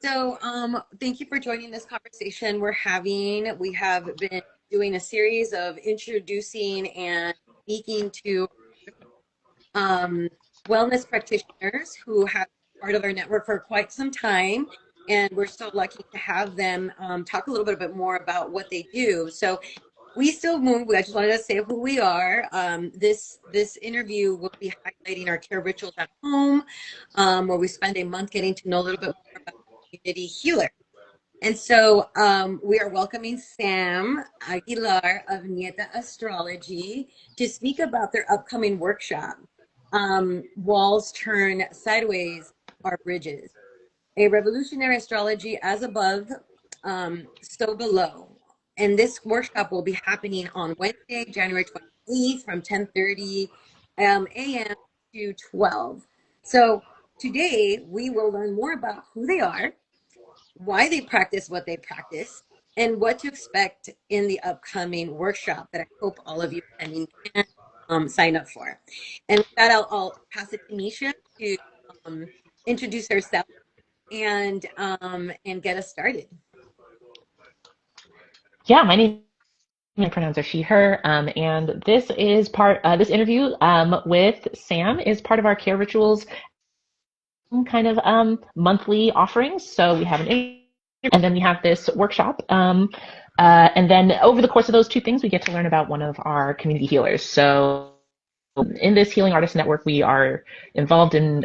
So, thank you for joining this conversation we're having. We have been doing a series of introducing and speaking to um, wellness practitioners who have been part of our network for quite some time. And we're so lucky to have them talk a little bit more about what they do. So, we still move. I just wanted to say who we are. This interview will be highlighting our care rituals at home, where we spend a month getting to know a little bit more about community healer. And so we are welcoming Sam Aguilar of Nieta Astrology to speak about their upcoming workshop, Walls Turn Sideways Are Bridges, a revolutionary astrology as above, so below. And this workshop will be happening on Wednesday, January 28th from 10:30 a.m. to 12. So today we will learn more about who they are, why they practice what they practice, and what to expect in the upcoming workshop that I hope all of you attending can sign up for. And with that, I'll pass it to Nisha to um, introduce herself and get us started. Yeah, my name my pronouns are she, her, and this is this interview with Sam is part of our Care Rituals kind of monthly offerings. So we have an interview, and then we have this workshop. And then over the course of those two things, we get to learn about one of our community healers. So in this Healing Artist Network, we are involved in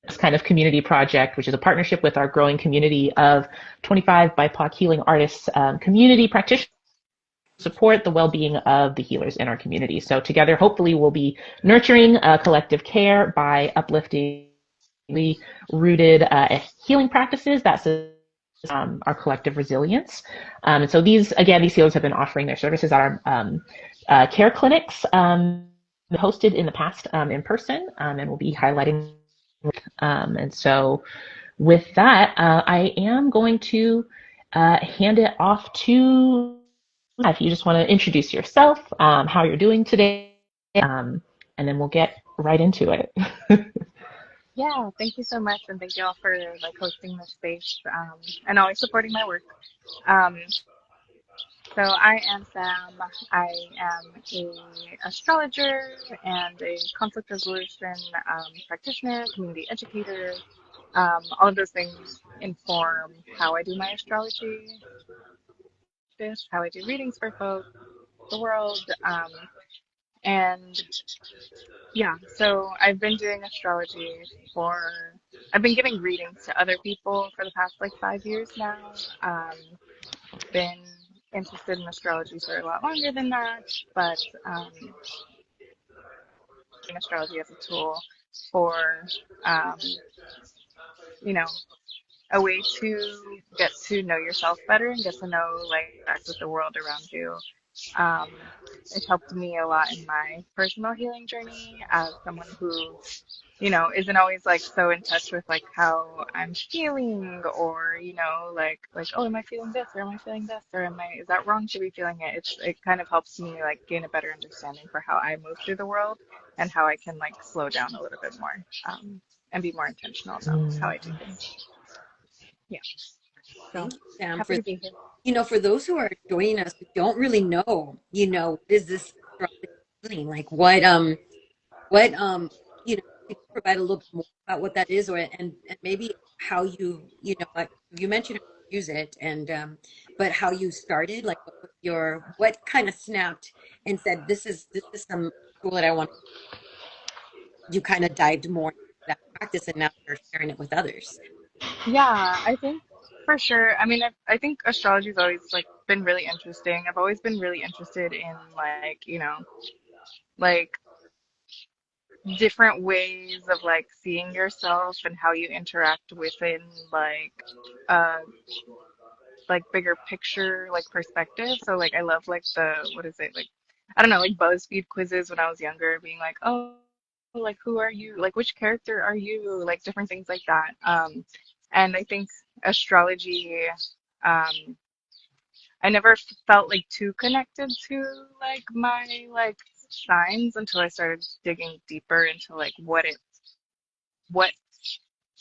this kind of community project, which is a partnership with our growing community of 25 BIPOC healing artists, community practitioners support the well-being of the healers in our community. So together, hopefully, we'll be nurturing collective care by uplifting rooted healing practices that our collective resilience. And so these healers have been offering their services at our care clinics hosted in the past in person, and we'll be highlighting. And so with that, I am going to hand it off to if you just want to introduce yourself, how you're doing today, and then we'll get right into it. Yeah, thank you so much, and thank you all for hosting this space and always supporting my work. Um, so I am Sam. I am a astrologer and a conflict resolution practitioner, community educator. All of those things inform how I do my astrology, how I do readings for folks, the world, and yeah, so I've been doing astrology for, I've been giving readings to other people for the past 5 years now. Been interested in astrology for a lot longer than that, but using astrology as a tool for, um, you know, a way to get to know yourself better and get to know with the world around you. Um, it helped me a lot in my personal healing journey as someone who isn't always so in touch with how I'm feeling or, oh, am I feeling this or am I feeling this or is that wrong to be feeling it? It kind of helps me gain a better understanding for how I move through the world and how I can slow down a little bit more, and be more intentional about how Mm. I do things. Yeah. So Thank you, Sam, happy for to be here. for those who are joining us who don't really know, what is this astrology healing? Like what can you provide a little bit more about what that is, or and maybe how like you mentioned how you use it, and but how you started, like what kind of snapped and said this is some tool that I want. You kind of dived more into that practice, and now you're sharing it with others. Yeah, I think for sure. I mean, I think astrology's always been really interesting. I've always been really interested in like different ways of seeing yourself and how you interact within uh bigger picture perspective. So I love the what is it I don't know, BuzzFeed quizzes when I was younger, being oh, who are you? Which character are you? Different things like that. And I think astrology, um, I never felt too connected to my signs until I started digging deeper into what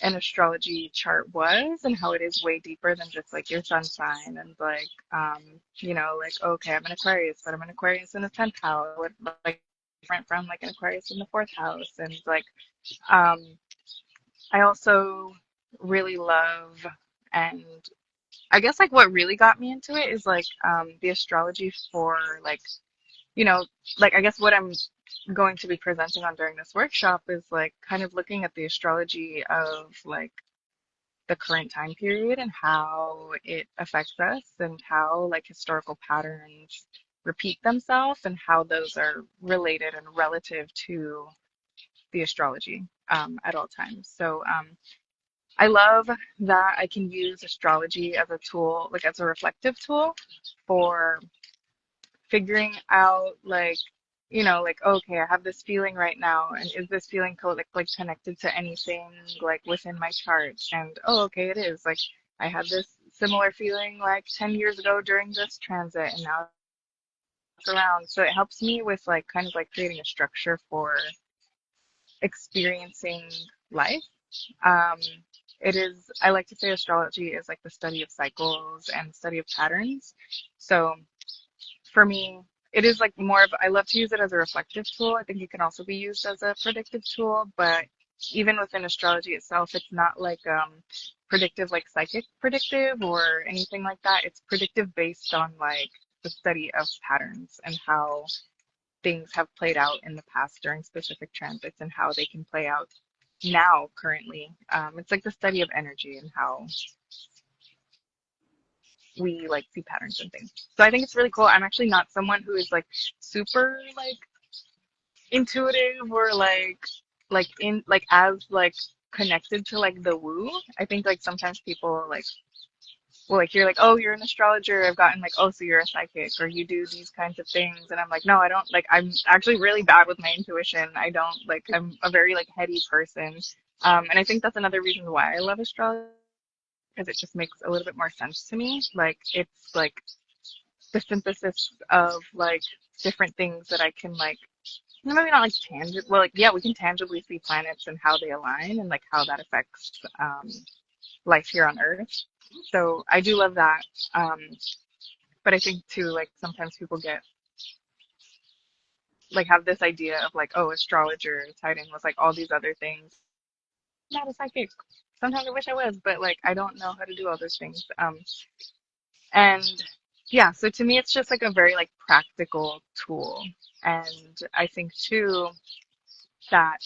an astrology chart was and how it is way deeper than just like your sun sign and like you know, like okay, I'm an Aquarius, but I'm an Aquarius in the 10th house, what like different from like an Aquarius in the 4th house. And like um I also really love, and I guess like what really got me into it is like the astrology for like, you know, like I guess what I'm going to be presenting on during this workshop is like kind of looking at the astrology of like the current time period and how it affects us and how like historical patterns repeat themselves and how those are related and relative to the astrology at all times. So I love that I can use astrology as a tool, like as a reflective tool for figuring out like, you know, like okay, I have this feeling right now, and is this feeling like connected to anything like within my chart? And oh, okay, it is. Like I had this similar feeling like 10 years ago during this transit, and now it's around. So it helps me with like kind of like creating a structure for experiencing life. Um, it is, I like to say astrology is like the study of cycles and study of patterns. So for me, it is like more of, I love to use it as a reflective tool. I think it can also be used as a predictive tool, but even within astrology itself, it's not like predictive, like psychic predictive or anything like that. It's predictive based on like the study of patterns and how things have played out in the past during specific transits and how they can play out now currently. It's like the study of energy and how we like see patterns and things. So I think it's really cool. I'm actually not someone who is like super like intuitive or like in like as like connected to like the woo. I think like sometimes people like well like you're like, oh, you're an astrologer. I've gotten like, oh, so you're a psychic or you do these kinds of things. And I'm like, no, I don't, like I'm actually really bad with my intuition. I don't like, I'm a very like heady person. And I think that's another reason why I love astrology because it just makes a little bit more sense to me. Like it's like the synthesis of like different things that I can like maybe not like tangible. Well, like yeah, we can tangibly see planets and how they align and like how that affects life here on Earth. So I do love that. Um, but I think too, like sometimes people get like have this idea of like, oh, astrologer tied in with like all these other things. Not a psychic. Sometimes I wish I was, but like I don't know how to do all those things. And yeah, so to me, it's just like a very like practical tool. And I think too that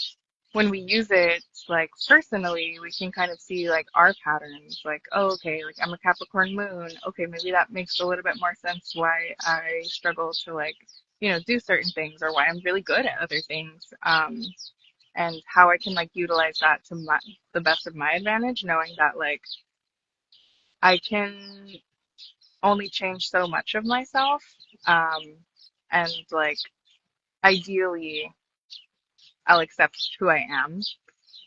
when we use it like personally, we can kind of see like our patterns, like, oh, okay, like I'm a Capricorn moon. Okay, maybe that makes a little bit more sense why I struggle to like, you know, do certain things or why I'm really good at other things. And how I can like utilize that to the best of my advantage, knowing that like I can only change so much of myself. Um, and like ideally, I'll accept who I am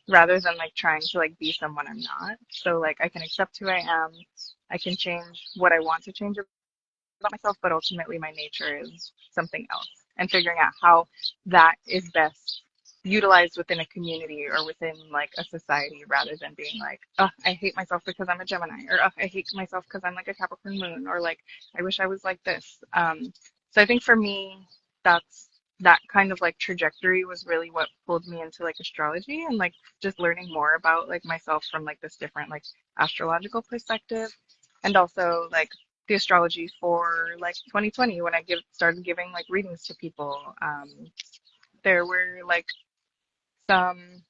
rather than like trying to like be someone I'm not. So like I can accept who I am. I can change what I want to change about myself, but ultimately my nature is something else. And figuring out how that is best utilized within a community or within like a society rather than being like, oh, I hate myself because I'm a Gemini or oh, I hate myself because I'm like a Capricorn moon or like I wish I was like this. So I think for me, that's that kind of like trajectory was really what pulled me into like astrology and like just learning more about like myself from like this different like astrological perspective and also like the astrology for like 2020 when I started giving like readings to people. There were like some,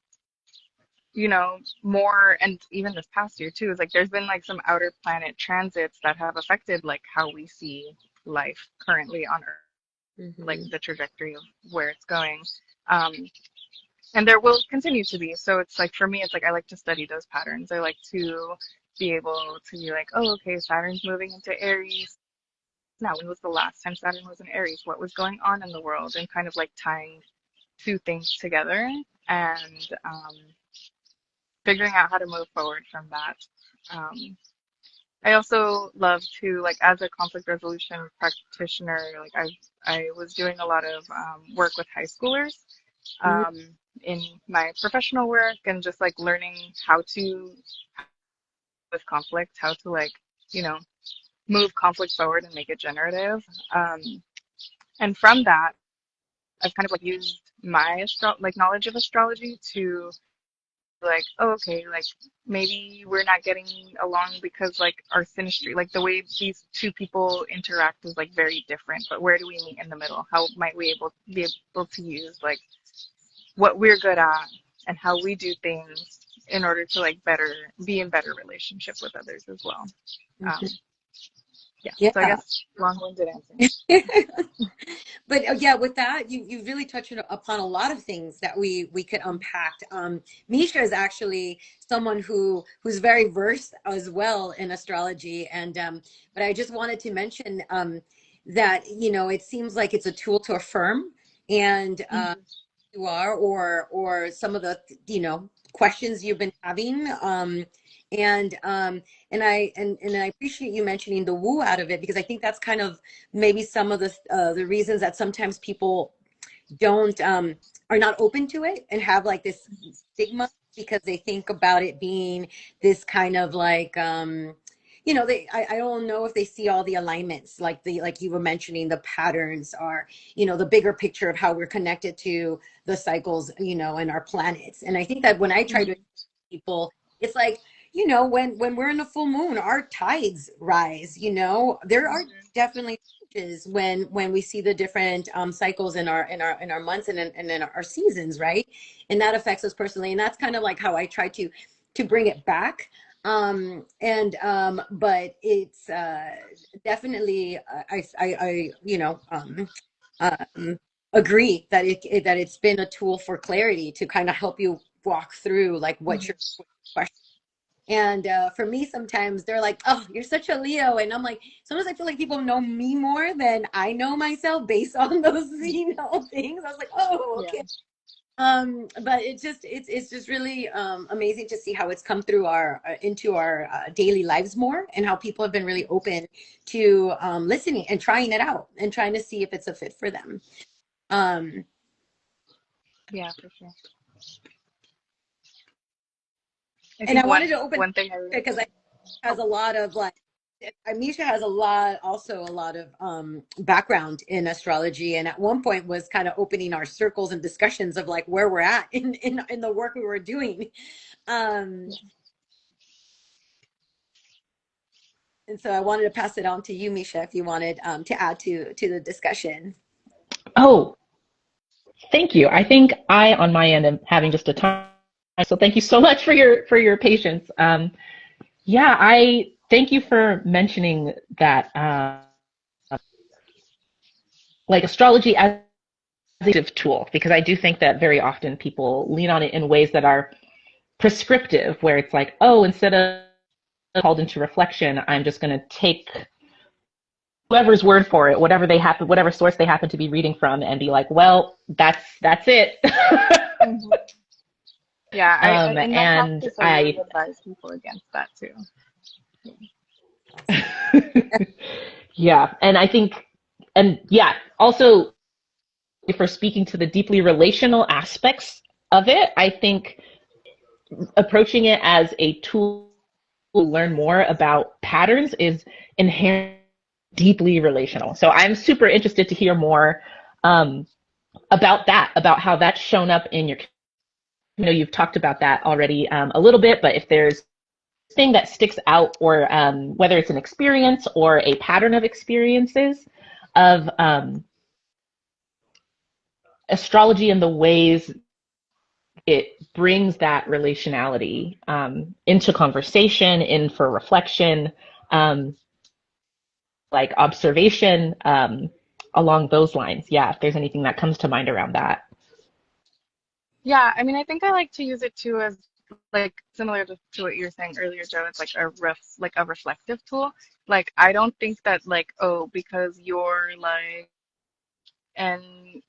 you know, more, and even this past year too, is like there's been like some outer planet transits that have affected like how we see life currently on Earth, like Mm-hmm. the trajectory of where it's going. Um, and there will continue to be. So it's like for me, it's like I like to study those patterns. I like to be able to be like, oh, okay, Saturn's moving into Aries. Now, when was the last time Saturn was in Aries? What was going on in the world? And kind of like tying two things together and figuring out how to move forward from that. Um, I also love to like as a conflict resolution practitioner, like I was doing a lot of work with high schoolers, um, in my professional work, and just like learning how to with conflict, how to like, you know, move conflict forward and make it generative. Um, and from that, I've kind of like used my like knowledge of astrology to like, oh, okay, like maybe we're not getting along because like our synastry, like the way these two people interact is like very different. But where do we meet in the middle? How might we be able to use like what we're good at and how we do things in order to like be in better relationship with others as well. Um, yeah. So I Yeah. guess long-winded answer. But yeah, with that, you really touched upon a lot of things that we could unpack. Misha is actually someone who's very versed as well in astrology, and but I just wanted to mention that it seems like it's a tool to affirm, and you are, or some of the questions you've been having, and I appreciate you mentioning the woo out of it, because I think that's kind of maybe some of the reasons that sometimes people don't are not open to it and have like this stigma, because they think about it being this kind of like I don't know if they see all the alignments, like you were mentioning, the patterns are, the bigger picture of how we're connected to the cycles, and our planets. And I think that when I try to people, it's like, when we're in a full moon, our tides rise. There are definitely changes when we see the different cycles in our months and in our seasons, right? And that affects us personally, and that's kind of like how I try to bring it back. But it's definitely, I um, agree that it's been a tool for clarity to kind of help you walk through like what your question. And for me, sometimes they're like, "Oh, you're such a Leo," and I'm like, sometimes I feel like people know me more than I know myself based on those things. I was like, "Oh, Yeah. okay." But it's just really amazing to see how it's come through our into our daily lives more, and how people have been really open to listening and trying it out and trying to see if it's a fit for them. Um, Yeah, for sure. I and think I wanted to open one thing I really, because I oh, has a lot of like Misha has a lot of background in astrology, and at one point was kind of opening our circles and discussions of like where we're at in the work we were doing. Um, and so I wanted to pass it on to you, Misha, if you wanted to add to the discussion. Oh, thank you. I think I, on my end, am having just a time. So thank you so much for your patience. Yeah, I thank you for mentioning that, like astrology as a tool, because I do think that very often people lean on it in ways that are prescriptive, where it's like, oh, instead of called into reflection, I'm just going to take whoever's word for it, whatever source they happen to be reading from, and be like, well, that's it. mhm. Yeah, in my And practice, I really advise people against that too. yeah, and I think, and yeah, also for speaking to the deeply relational aspects of it, I think approaching it as a tool to learn more about patterns is inherently deeply relational. So I'm super interested to hear more um, about that, about how that's shown up in your. You've talked about that already a little bit, but if there's a thing that sticks out, or whether it's an experience or a pattern of experiences of astrology and the ways it brings that relationality into conversation, in for reflection, um, like observation, along those lines. Yeah, if there's anything that comes to mind around that. Yeah, I mean, I think I like to use it too as like similar to what you were saying earlier, Joe. It's like a reflective tool. Like I don't think that like, oh, because you're like, and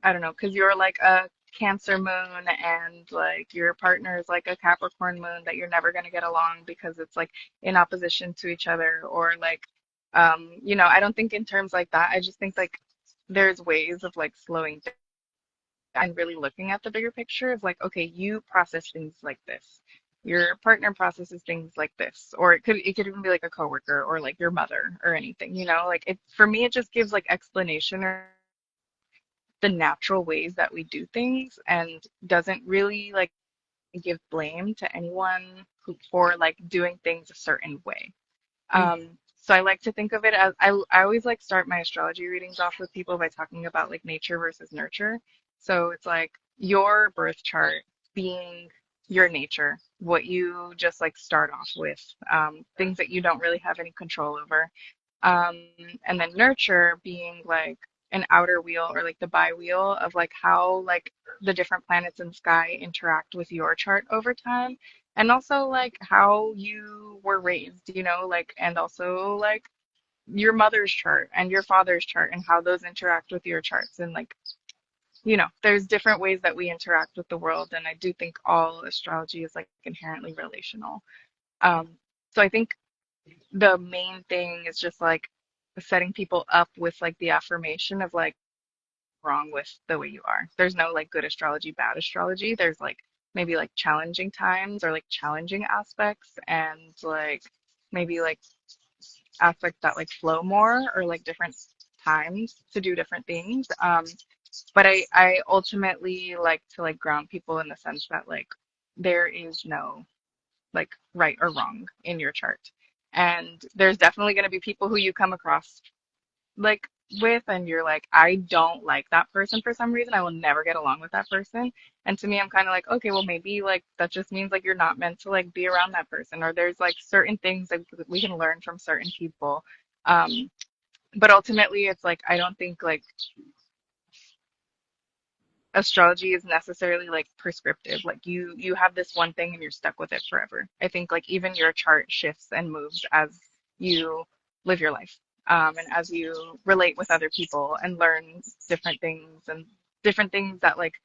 I don't know, because you're like a Cancer moon and like your partner is like a Capricorn moon, that you're never gonna get along because it's like in opposition to each other, or like I don't think in terms like that. I just think like there's ways of like slowing and really looking at the bigger picture of like, okay, you process things like this. Your partner processes things like this, or it could even be like a coworker or like your mother or anything, you know, like it for me it just gives like explanation or the natural ways that we do things and doesn't really like give blame to anyone for like doing things a certain way. So I like to think of it as I always like start my astrology readings off with people by talking about like nature versus nurture. So it's like your birth chart being your nature, what you just like start off with, things that you don't really have any control over. Um, and then nurture being like an outer wheel or like the bi-wheel of like how like the different planets in the sky interact with your chart over time and also like how you were raised, you know, like and also like your mother's chart and your father's chart and how those interact with your charts and like you know there's different ways that we interact with the world and I do think all astrology is like inherently relational. um so I think the main thing is just like setting people up with like the affirmation of like wrong with the way you are. There's no like good astrology, bad astrology. There's like maybe like challenging times or like challenging aspects and like maybe like aspects that like flow more or like different times to do different things. But I ultimately like to like ground people in the sense that like there is no like right or wrong in your chart. And there's definitely going to be people who you come across like with and you're like I don't like that person for some reason. I will never get along with that person. And to me I'm kind of like okay, well maybe like that just means like you're not meant to like be around that person or there's like certain things that we can learn from certain people. Um but ultimately it's like I don't think like astrology is necessarily like prescriptive. Like you have this one thing and you're stuck with it forever. I think like even your chart shifts and moves as you live your life. And as you relate with other people and learn different things that like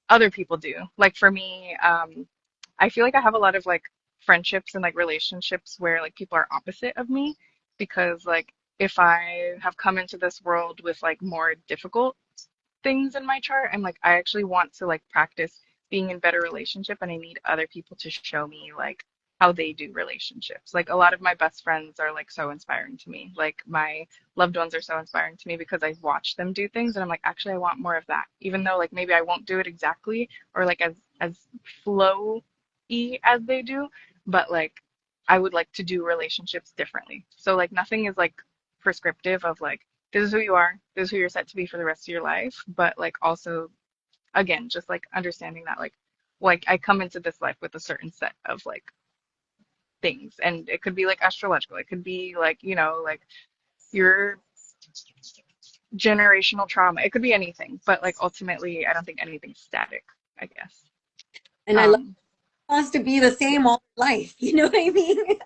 other people do. Like for me, I feel like I have a lot of like friendships and like relationships where like people are opposite of me because like if I have come into this world with like more difficult things in my chart. I'm like, I actually want to like practice being in better relationship and I need other people to show me like how they do relationships. Like a lot of my best friends are like so inspiring to me. Like my loved ones are so inspiring to me because I watch them do things and I'm like, actually I want more of that. Even though like maybe I won't do it exactly or like as flow-y as they do, but like I would like to do relationships differently. So like nothing is like prescriptive of like this is who you are, this is who you're set to be for the rest of your life. But like also, again, just like understanding that like I come into this life with a certain set of like things. And it could be like astrological, it could be like, you know, like your generational trauma. It could be anything. But like ultimately I don't think anything's static, I guess. And I love Um wants to be the yeah. same all life. You know what I mean?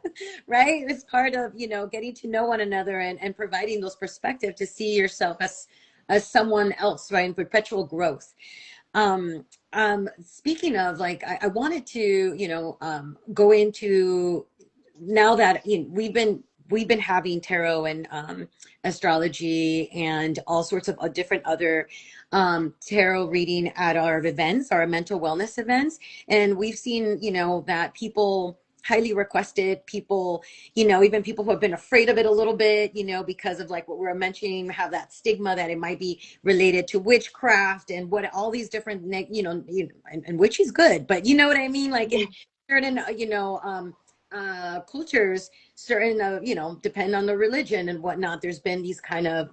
Right? It's part of, getting to know one another and providing those perspective to see yourself as someone else, right? In perpetual growth. Speaking of like, I wanted to, go into now that we've been having tarot and astrology and all sorts of different other tarot reading at our events, our mental wellness events, and we've seen, that people highly requested people, even people who have been afraid of it a little bit, because of like what we were mentioning, have that stigma that it might be related to witchcraft and what all these different, and witch is good, but you know what I mean? Like in certain, cultures, certain, depend on the religion and whatnot. There's been these kind of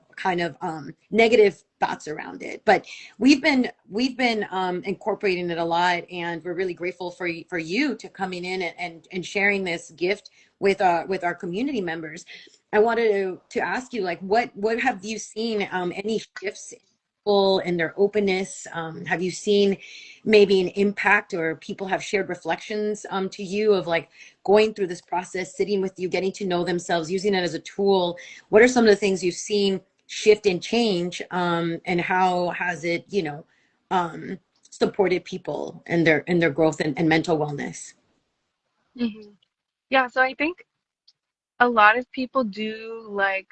negative thoughts around it, but we've been incorporating it a lot, and we're really grateful for you to coming in and sharing this gift with our community members. I wanted to ask you, like, what have you seen, any shifts in people and their openness? Have you seen maybe an impact, or people have shared reflections to you of like going through this process, sitting with you, getting to know themselves, using it as a tool? What are some of the things you've seen shift and change, and how has it, supported people and their growth and mental wellness? Hmm. Yeah, so I think a lot of people do like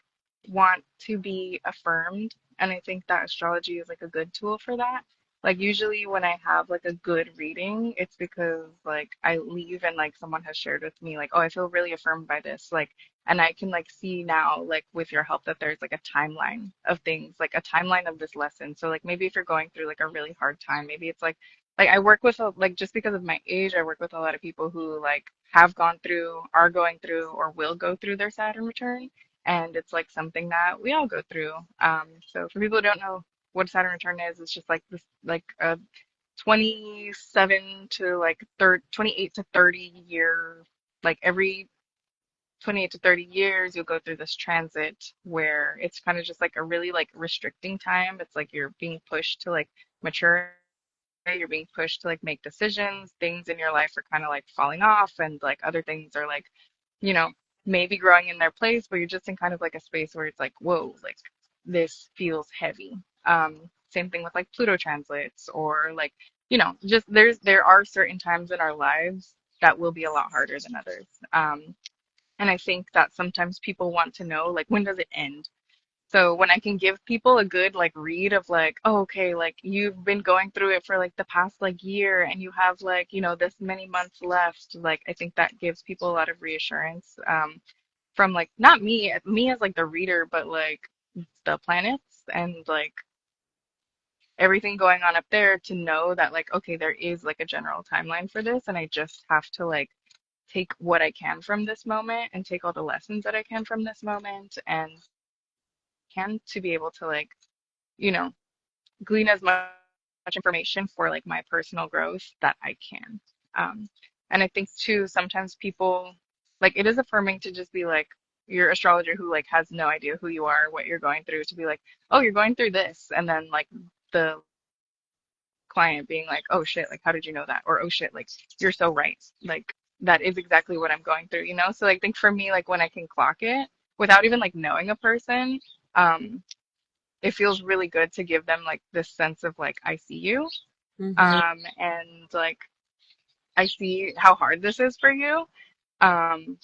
want to be affirmed, and I think that astrology is like a good tool for that. Like usually when I have like a good reading, it's because like I leave and like someone has shared with me like, oh, I feel really affirmed by this. Like, and I can like see now like with your help that there's like a timeline of things, like a timeline of this lesson. So like maybe if you're going through like a really hard time, maybe it's like I work with like just because of my age, I work with a lot of people who like have gone through, are going through, or will go through their Saturn return. And it's like something that we all go through. So for people who don't know what Saturn return is, it's just like this like a 27 to like 30, 28 to 30 year, like every 28 to 30 years, you'll go through this transit where it's kind of just like a really like restricting time. It's like you're being pushed to like mature, you're being pushed to like make decisions. Things in your life are kind of like falling off, and like other things are like, you know, maybe growing in their place, but you're just in kind of like a space where it's like, whoa, like this feels heavy. Same thing with like Pluto transits or like, just there are certain times in our lives that will be a lot harder than others. And I think that sometimes people want to know like when does it end? So when I can give people a good like read of like, oh, okay, like you've been going through it for like the past like year and you have like, this many months left, like I think that gives people a lot of reassurance from like not me as like the reader, but like the planets and like everything going on up there to know that like, okay, there is like a general timeline for this and I just have to like take what I can from this moment and take all the lessons that I can from this moment and can to be able to like, you know, glean as much information for like my personal growth that I can. Um, and I think too, sometimes people like it is affirming to just be like your astrologer who like has no idea who you are, what you're going through, to be like, oh, you're going through this, and then like the client being like, oh shit, like how did you know that? Or oh shit, like you're so right, like that is exactly what I'm going through, you know? So I think for me, like when I can clock it without even like knowing a person, um, it feels really good to give them like this sense of like I see you, Mm-hmm. and like I see how hard this is for you, um,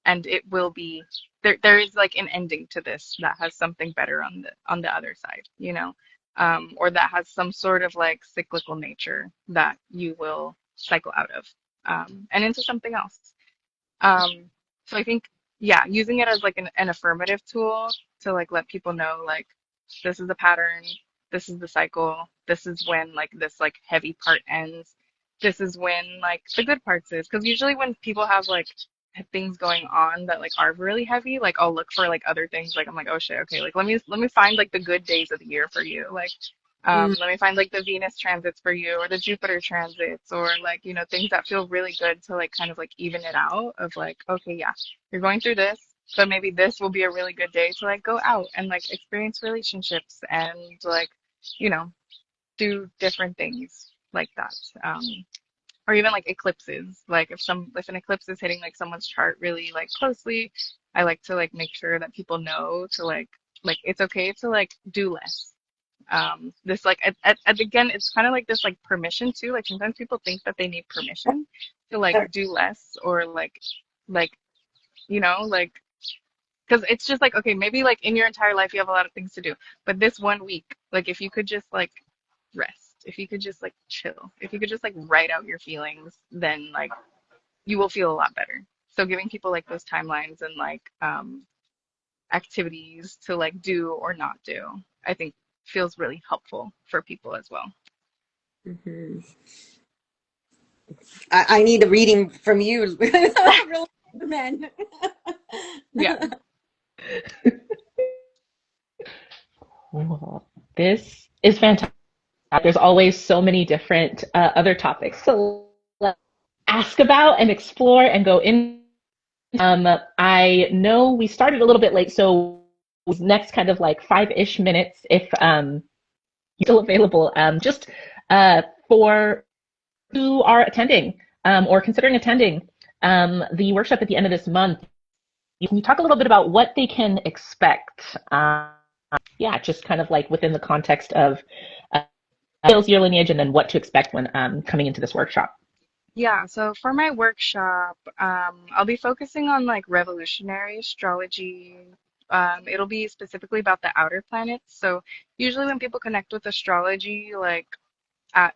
and it will be there is like an ending to this that has something better on the other side, or that has some sort of like cyclical nature that you will cycle out of, and into something else. So I think, yeah, using it as like an affirmative tool to like let people know like this is the pattern, this is the cycle, this is when like this like heavy part ends, this is when like the good parts is. Because usually when people have like things going on that like are really heavy, like I'll look for like other things. Like I'm like, oh shit, okay, like let me find like the good days of the year for you. Like let me find like the Venus transits for you or the Jupiter transits or like, things that feel really good to like kind of like even it out of like, okay, yeah, you're going through this, but maybe this will be a really good day to like go out and like experience relationships and like, you know, do different things like that. Or even like eclipses. Like if an eclipse is hitting like someone's chart really like closely, I like to like make sure that people know to like it's okay to like do less. This like again, it's kind of like this like permission too. Like sometimes people think that they need permission to like do less or like like because it's just like okay, maybe like in your entire life you have a lot of things to do, but this one week, like if you could just like rest, if you could just like chill, if you could just like write out your feelings, then like you will feel a lot better. So giving people like those timelines and like activities to like do or not do, I think feels really helpful for people as well. Mm-hmm. I need a reading from you, real men. Yeah. Cool. This is fantastic. There's always so many different other topics to ask about and explore and go in. I know we started a little bit late, so next kind of like 5-ish minutes, if you're still available, just for who are attending or considering attending the workshop at the end of this month. Can you talk a little bit about what they can expect? Yeah, just kind of like within the context of sales year lineage and then what to expect when coming into this workshop. Yeah, so for my workshop, I'll be focusing on like revolutionary astrology. It'll be specifically about the outer planets. So usually when people connect with astrology, like at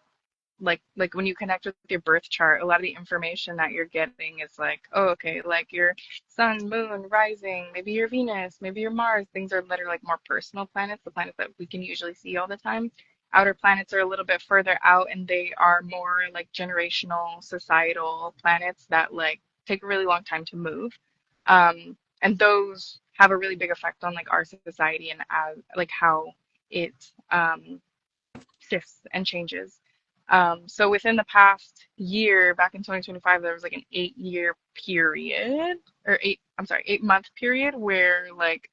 like when you connect with your birth chart, a lot of the information that you're getting is like, oh, okay, like your sun, moon, rising, maybe your Venus, maybe your Mars. Things are that are like more personal planets, the planets that we can usually see all the time. Outer planets are a little bit further out, and they are more like generational, societal planets that like take a really long time to move. And those have a really big effect on like our society and as like how it shifts and changes. So within the past year, back in 2025, there was like an 8 year period, or I'm sorry, 8 month period where like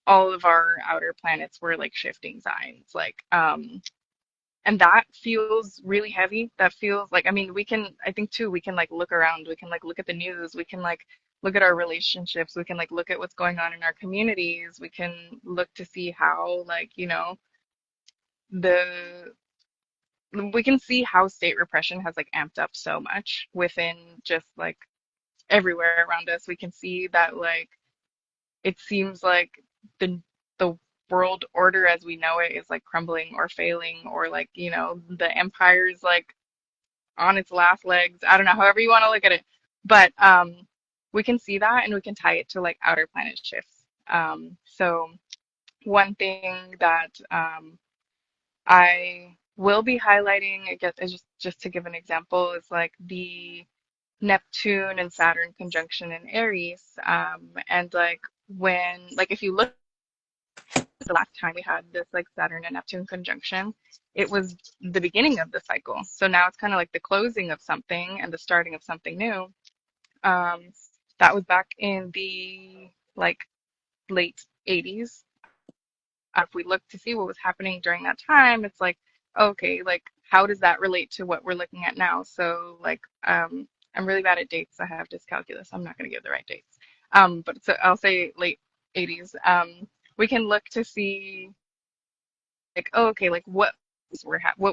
all of our outer planets were like shifting signs. And that feels really heavy. That feels like, I mean, I think too, we can like look around, we can like look at the news, we can like look at our relationships, we can like look at what's going on in our communities, we can look to see how like, the we can see how state repression has like amped up so much within just like everywhere around us. We can see that like it seems like the world order as we know it is like crumbling or failing, or like, the empire's like on its last legs. I don't know, however you want to look at it. But we can see that and we can tie it to like outer planet shifts. So one thing that I will be highlighting, I guess, is just to give an example, is like the Neptune and Saturn conjunction in Aries. And like like if you look at the last time we had this like Saturn and Neptune conjunction, it was the beginning of the cycle. So now it's kind of like the closing of something and the starting of something new. Um, that was back in the like late 80s. If we look to see what was happening during that time, it's like, okay, like how does that relate to what we're looking at now? So like, I'm really bad at dates. I have dyscalculia. I'm not going to give the right dates. But so I'll say late 80s. We can look to see like, oh, okay, like what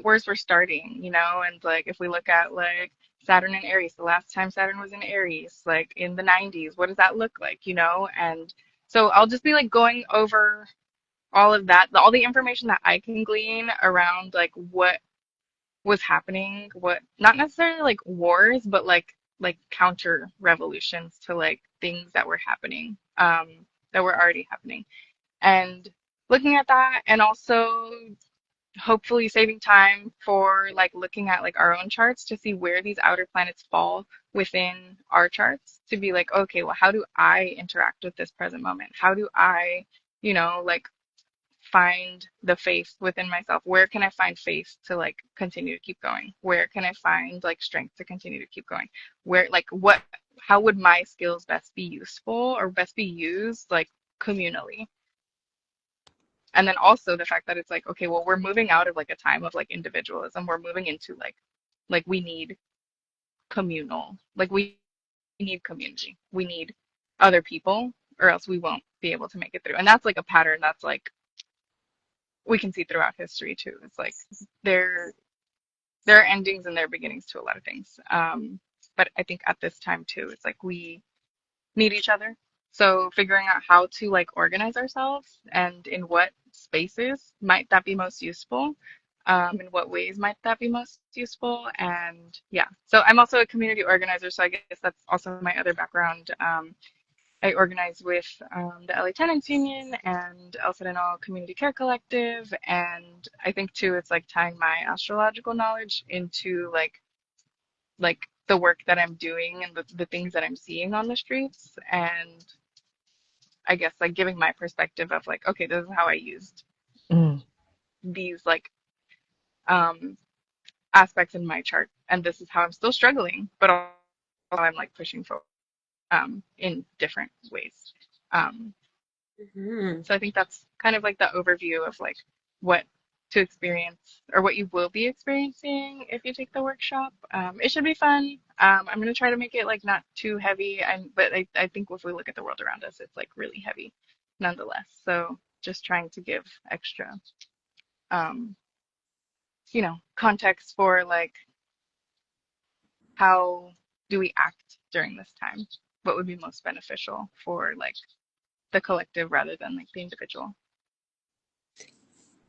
wars we're starting, and like if we look at like Saturn and Aries, the last time Saturn was in Aries, like in the 90s, what does that look like, And so I'll just be like going over all of that, all the information that I can glean around like what was happening, what not necessarily like wars, but like counter revolutions to like things that were happening, that were already happening. And looking at that and also hopefully saving time for like looking at like our own charts to see where these outer planets fall within our charts to be like, okay, well, how do I interact with this present moment? How do I, like find the faith within myself? Where can I find faith to like continue to keep going? Where can I find like strength to continue to keep going? Where like how would my skills best be useful or best be used like communally? And then also the fact that it's like, okay, well, we're moving out of like a time of like individualism. We're moving into like we need communal, like we need community. We need other people or else we won't be able to make it through. And that's like a pattern that's like we can see throughout history too. It's like there there are endings and there are beginnings to a lot of things. But I think at this time too, it's like we need each other. So figuring out how to like organize ourselves and in what spaces might that be most useful, in what ways might that be most useful, and yeah. So I'm also a community organizer, so I guess that's also my other background. I organize with the LA Tenants Union and El Sereno Community Care Collective, and I think too it's like tying my astrological knowledge into like the work that I'm doing and the things that I'm seeing on the streets, and I guess like giving my perspective of like, okay, this is how I used Mm. these like um, aspects in my chart, and this is how I'm still struggling, but also I'm like pushing forward in different ways. Um, Mhm. So I think that's kind of like the overview of like what to experience or what you will be experiencing if you take the workshop. It should be fun. I'm gonna try to make it like not too heavy, but I think if we look at the world around us, it's like really heavy nonetheless. So just trying to give extra, um, context for like how do we act during this time? What would be most beneficial for like the collective rather than like the individual?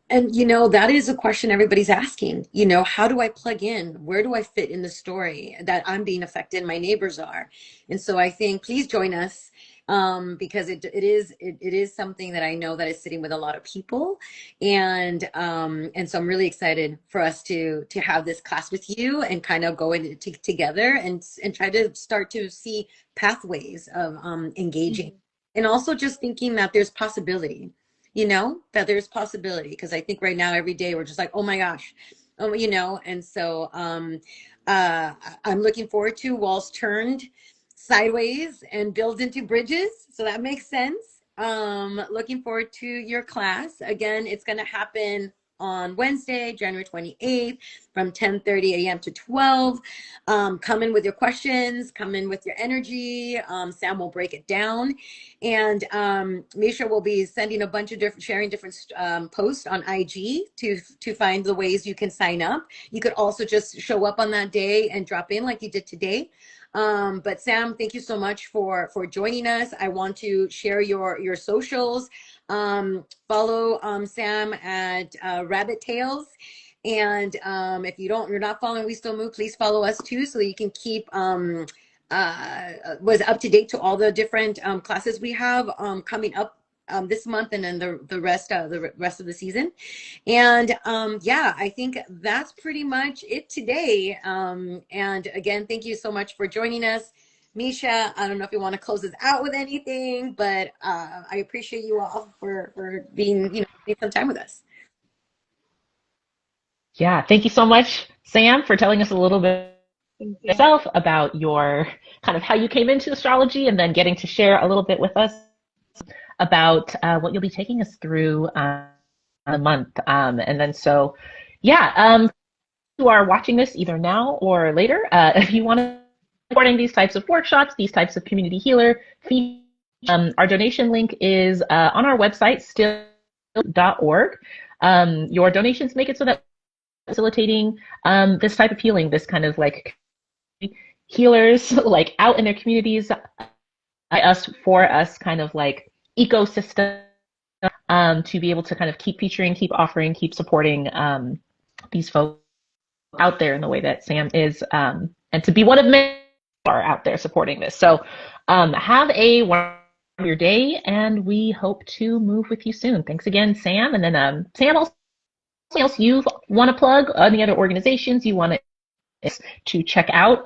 And that is a question everybody's asking. How do I plug in? Where do I fit in the story that I'm being affected, my neighbors are? And so I think please join us, because it is something that I know that is sitting with a lot of people. And so I'm really excited for us to have this class with you and kind of go into together and try to start to see pathways of engaging. Mhm. And also just thinking that there's possibility, that there's possibility, because I think right now every day we're just like, oh my gosh, and so I'm looking forward to walls turned sideways and build into bridges, so that makes sense. Looking forward to your class. Again, it's going to happen on Wednesday, January 28th from 10:30 a.m. to 12. Come in with your questions, come in with your energy. Sam will break it down. And Misha will be sending a bunch of sharing different posts on IG to find the ways you can sign up. You could also just show up on that day and drop in like you did today. But Sam, thank you so much for joining us. I want to share your socials. Follow Sam at Rabbit Tails. And if you're not following We Still Move, please follow us too, so that you can keep was up to date to all the different classes we have coming up this month, and then the rest of the season. And yeah, I think that's pretty much it today. And again, thank you so much for joining us. Misha, I don't know if you want to close us out with anything, but I appreciate you all for being, spending some time with us. Yeah, thank you so much, Sam, for telling us a little bit Thank you. yourself about your kind of how you came into astrology, and then getting to share a little bit with us about what you'll be taking us through a month. And then so, yeah, who are watching this either now or later, if you want to supporting these types of workshops, these types of community healer feed, our donation link is on our website, still.org. Your donations make it so that facilitating this type of healing, this kind of like healers like out in their communities, by us, for us, kind of like ecosystem, to be able to kind of keep featuring, keep offering, keep supporting these folks out there in the way that Sam is, and to be one of many who are out there supporting this. So have a wonderful day, and we hope to move with you soon. Thanks again, Sam. And then Sam, also, else you want to plug, any other organizations you want to check out,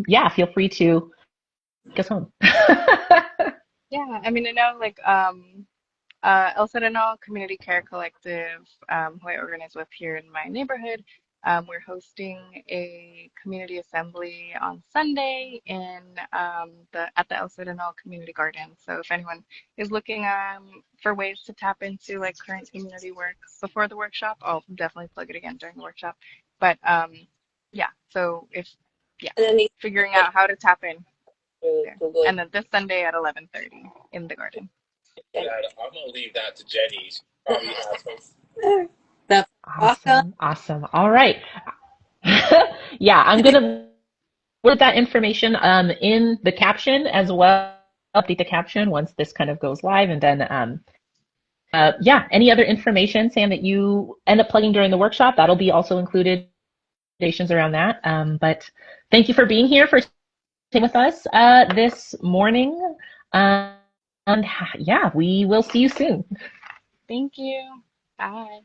yeah, feel free to take us home. Yeah, I mean, like El Sereno Community Care Collective, who I organize with here in my neighborhood. We're hosting a community assembly on Sunday in at the El Sereno Community Garden. So if anyone is looking for ways to tap into like current community work before the workshop, I'll definitely plug it again during the workshop. But yeah, so yeah, And then figuring out how to tap in there. Google it. And then this Sunday at 11:30 in the garden. Yeah, I'm gonna leave that to Jenny. She probably has some. That's awesome. Awesome. All right. Yeah, I'm gonna put that information in the caption as well. Update the caption once this kind of goes live, and then yeah, any other information, Sam, that you end up plugging during the workshop, that'll be also included. Recommendations around that. But thank you for being here, for staying with us this morning. And yeah, we will see you soon. Thank you. Bye.